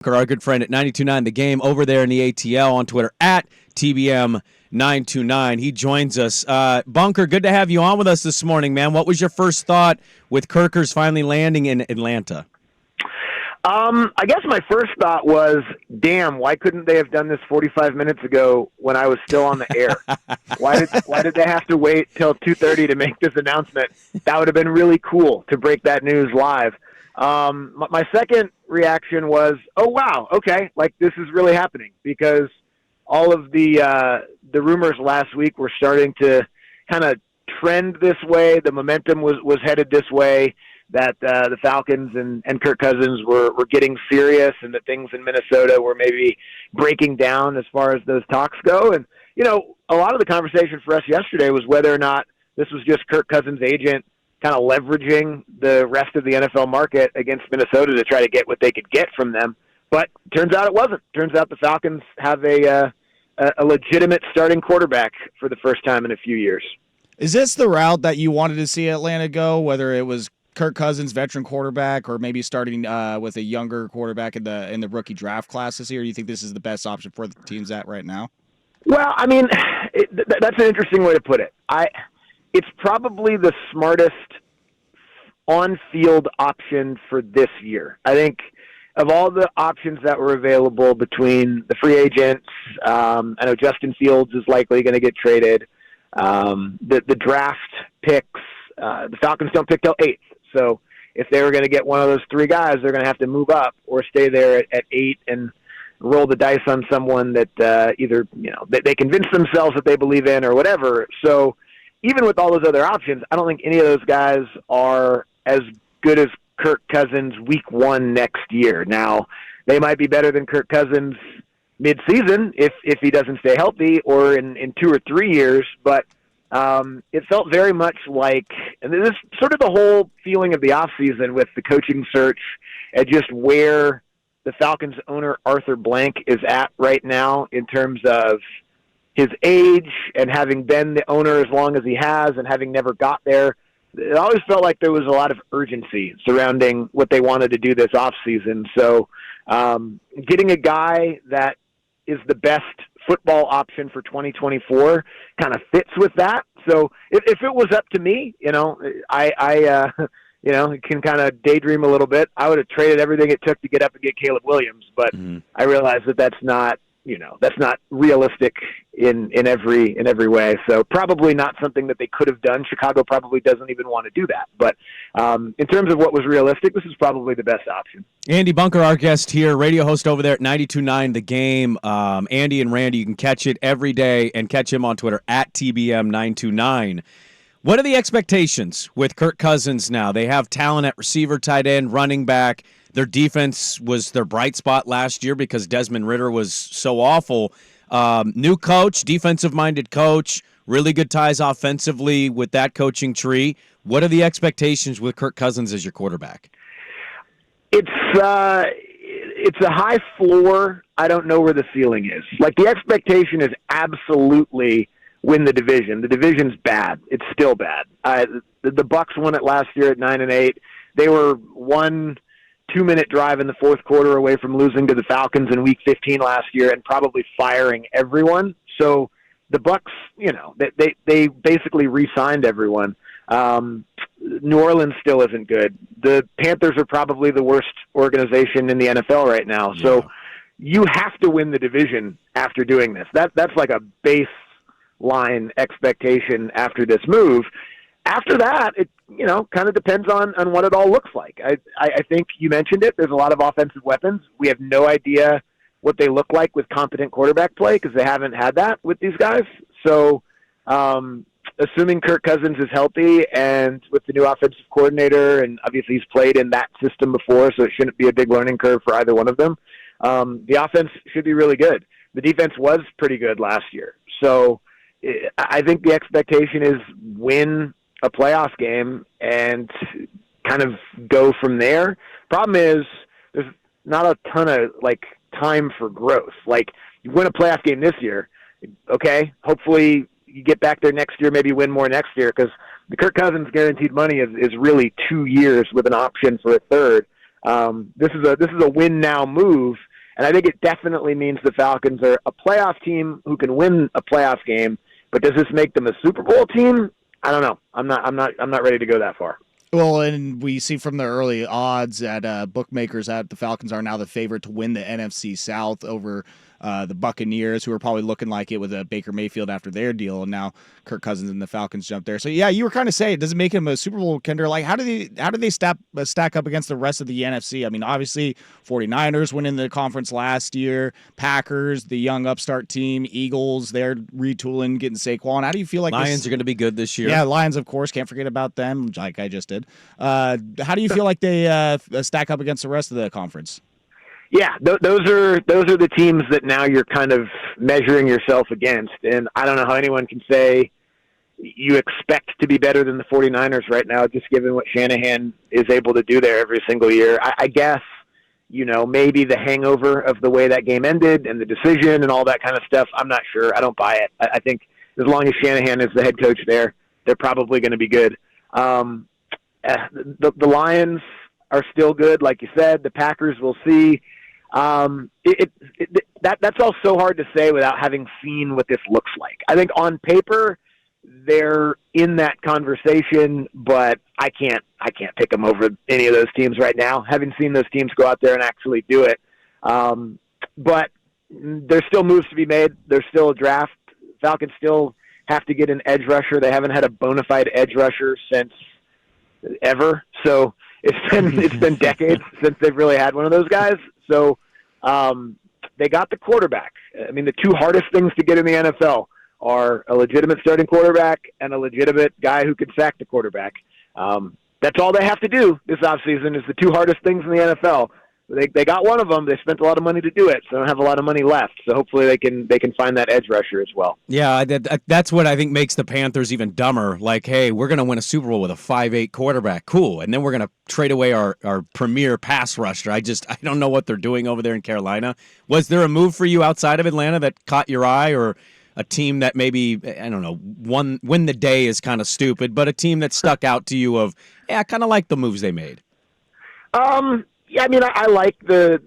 Our good friend at 92.9 The Game over there in the ATL on Twitter at TBM929. He joins us. Bunker, good to have you on with us this morning, man. What was your first thought with Kirkers finally landing in Atlanta? I guess my first thought was, damn, why couldn't they have done this 45 minutes ago when I was still on the air? Why did they have to wait till 2:30 to make this announcement? That would have been really cool to break that news live. My second reaction was, oh, wow, okay, like this is really happening, because all of the rumors last week were starting to kind of trend this way. The momentum was headed this way, that the Falcons and Kirk Cousins were getting serious, and that things in Minnesota were maybe breaking down as far as those talks go. And, you know, a lot of the conversation for us yesterday was whether or not this was just Kirk Cousins' agent kind of leveraging the rest of the NFL market against Minnesota to try to get what they could get from them. But turns out it wasn't. Turns out the Falcons have a legitimate starting quarterback for the first time in a few years. Is this the route that you wanted to see Atlanta go, whether it was Kirk Cousins, veteran quarterback, or maybe starting with a younger quarterback in the rookie draft class this year? Or do you think this is the best option for the teams at right now? Well, I mean, that's an interesting way to put it. It's probably the smartest on-field option for this year. I think of all the options that were available between the free agents, I know Justin Fields is likely going to get traded. The draft picks, the Falcons don't pick till 8th. So if they were going to get one of those three guys, they're going to have to move up or stay there at 8 and roll the dice on someone that either, you know, they convince themselves that they believe in or whatever. So even with all those other options, I don't think any of those guys are as good as Kirk Cousins week 1 next year. Now, they might be better than Kirk Cousins mid-season if he doesn't stay healthy, or in 2 or 3 years, but it felt very much like, and this is sort of the whole feeling of the offseason with the coaching search and just where the Falcons owner Arthur Blank is at right now in terms of his age and having been the owner as long as he has and having never got there. It always felt like there was a lot of urgency surrounding what they wanted to do this offseason. So getting a guy that is the best football option for 2024 kind of fits with that. So if it was up to me, you know, I can kind of daydream a little bit. I would have traded everything it took to get up and get Caleb Williams, but I realize that that's not realistic in every way. So probably not something that they could have done. Chicago probably doesn't even want to do that. But in terms of what was realistic, this is probably the best option. Andy Bunker, our guest here, radio host over there at 92.9 The Game. Andy and Randy, you can catch it every day and catch him on Twitter at TBM929. What are the expectations with Kirk Cousins now? They have talent at receiver, tight end, running back. Their defense was their bright spot last year because Desmond Ridder was so awful. New coach, defensive-minded coach, really good ties offensively with that coaching tree. What are the expectations with Kirk Cousins as your quarterback? It's a high floor. I don't know where the ceiling is. Like, the expectation is absolutely win the division. The division's bad. It's still bad. The Bucs won it last year at 9-8. They were 1 2-minute drive in the fourth quarter away from losing to the Falcons in week 15 last year and probably firing everyone. So the Bucs, you know, they basically re-signed everyone. New Orleans still isn't good. The Panthers are probably the worst organization in the NFL right now. Yeah. So you have to win the division after doing this. That's like a baseline expectation after this move. After that, it, you know, kind of depends on what it all looks like. I think you mentioned it. There's a lot of offensive weapons. We have no idea what they look like with competent quarterback play because they haven't had that with these guys. So assuming Kirk Cousins is healthy and with the new offensive coordinator, and obviously he's played in that system before, so it shouldn't be a big learning curve for either one of them, the offense should be really good. The defense was pretty good last year. So I think the expectation is win a playoff game and kind of go from there. Problem is there's not a ton of time for growth. Like, you win a playoff game this year, okay, hopefully you get back there next year, maybe win more next year, because the Kirk Cousins guaranteed money is really 2 years with an option for a third. This is a win now move And I think it definitely means the Falcons are a playoff team who can win a playoff game. But does this make them a Super Bowl team? I don't know. I'm not ready to go that far. Well, and we see from the early odds at bookmakers that the Falcons are now the favorite to win the NFC South over the Buccaneers, who are probably looking like it with Baker Mayfield after their deal, and now Kirk Cousins and the Falcons jumped there. So yeah, you were kind of saying, does it make him a Super Bowl contender? Like, how do they stack up against the rest of the NFC? I mean, obviously 49ers winning the conference last year, Packers, the young upstart team, Eagles, they're retooling, getting Saquon. How do you feel like Lions are going to be good this year? Yeah, Lions, of course, can't forget about them, like I just did. How do you feel like they stack up against the rest of the conference? Yeah, those are the teams that now you're kind of measuring yourself against. And I don't know how anyone can say you expect to be better than the 49ers right now, just given what Shanahan is able to do there every single year. I guess, maybe the hangover of the way that game ended and the decision and all that kind of stuff, I'm not sure. I don't buy it. I think as long as Shanahan is the head coach there, they're probably going to be good. The Lions are still good, like you said. The Packers, we'll see. That's all so hard to say without having seen what this looks like. I think on paper they're in that conversation, but I can't pick them over any of those teams right now, having seen those teams go out there and actually do it. But there's still moves to be made. There's still a draft. Falcons still have to get an edge rusher. They haven't had a bona fide edge rusher since ever. So it's been decades since they've really had one of those guys. So they got the quarterback. I mean, the two hardest things to get in the NFL are a legitimate starting quarterback and a legitimate guy who can sack the quarterback. That's all they have to do this offseason is the two hardest things in the NFL. They got one of them. They spent a lot of money to do it, so they don't have a lot of money left. So hopefully they can find that edge rusher as well. Yeah, that's what I think makes the Panthers even dumber. Like, hey, we're going to win a Super Bowl with a 5'8" quarterback. Cool. And then we're going to trade away our premier pass rusher. I don't know what they're doing over there in Carolina. Was there a move for you outside of Atlanta that caught your eye, or a team that maybe, I don't know, win the day is kind of stupid, but a team that stuck out to you of, I kind of like the moves they made? Yeah, I mean, I like the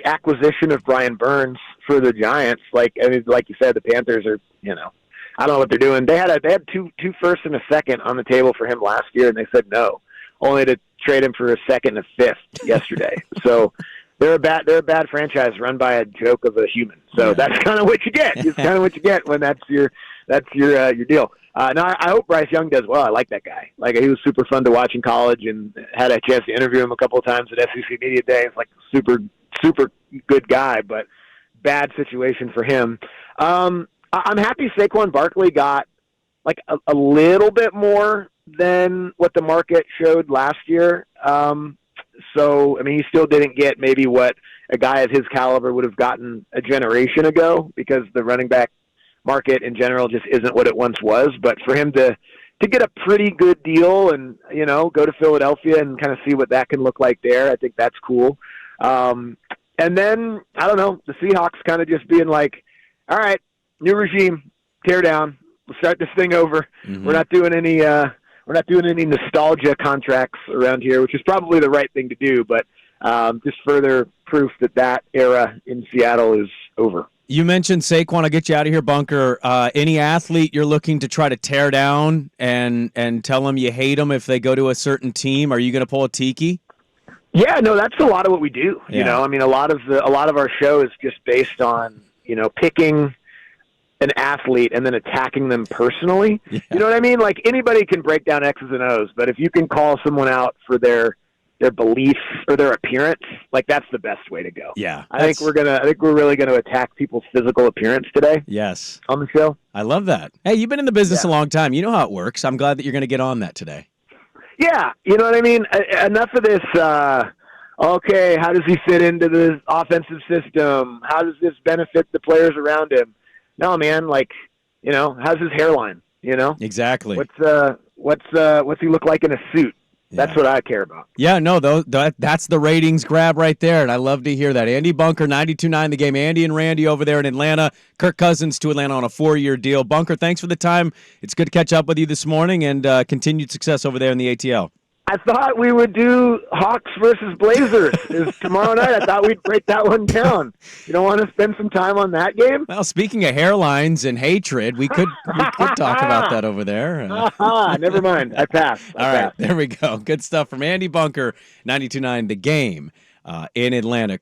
acquisition of Brian Burns for the Giants. Like you said, the Panthers are, I don't know what they're doing. They had two firsts and a second on the table for him last year, and they said no, only to trade him for a second and a fifth yesterday. So they're a bad franchise run by a joke of a human. So that's kind of what you get. It's kind of what you get when that's your deal. Now, I hope Bryce Young does well. I like that guy. Like, he was super fun to watch in college, and had a chance to interview him a couple of times at SEC Media Day. It's like super, super good guy, but bad situation for him. I'm happy Saquon Barkley got like a little bit more than what the market showed last year. So, I mean, he still didn't get maybe what a guy of his caliber would have gotten a generation ago, because the running back market in general just isn't what it once was. But for him to get a pretty good deal and, go to Philadelphia and kind of see what that can look like there, I think that's cool. And then, I don't know, the Seahawks kind of just being like, all right, new regime, tear down, we'll start this thing over. Mm-hmm. We're not doing any nostalgia contracts around here, which is probably the right thing to do, but just further proof that era in Seattle is over. You mentioned Saquon. I'll get you out of here, Bunker. Any athlete you're looking to try to tear down and tell them you hate them if they go to a certain team, are you going to pull a Tiki? Yeah, no, that's a lot of what we do. Yeah. I mean, a lot of our show is just based on, picking an athlete and then attacking them personally. Yeah. You know what I mean? Like, anybody can break down X's and O's, but if you can call someone out for their beliefs or their appearance, like, that's the best way to go. Yeah. I think we're really gonna attack people's physical appearance today. Yes. On the show. I love that. Hey, you've been in the business a long time. You know how it works. I'm glad that you're going to get on that today. Yeah. You know what I mean? Enough of this, okay, how does he fit into the offensive system? How does this benefit the players around him? No, man, like, how's his hairline? Exactly. What's he look like in a suit? Yeah. That's what I care about. Yeah, no, that's the ratings grab right there, and I love to hear that. Andy Bunker, 92.9 The Game. Andy and Randy over there in Atlanta. Kirk Cousins to Atlanta on a 4-year deal. Bunker, thanks for the time. It's good to catch up with you this morning, and continued success over there in the ATL. I thought we would do Hawks versus Blazers is tomorrow night. I thought we'd break that one down. You don't want to spend some time on that game? Well, speaking of hairlines and hatred, we could talk about that over there. Never mind. I passed. All right, there we go. Good stuff from Andy Bunker, 92.9 The Game in Atlanta.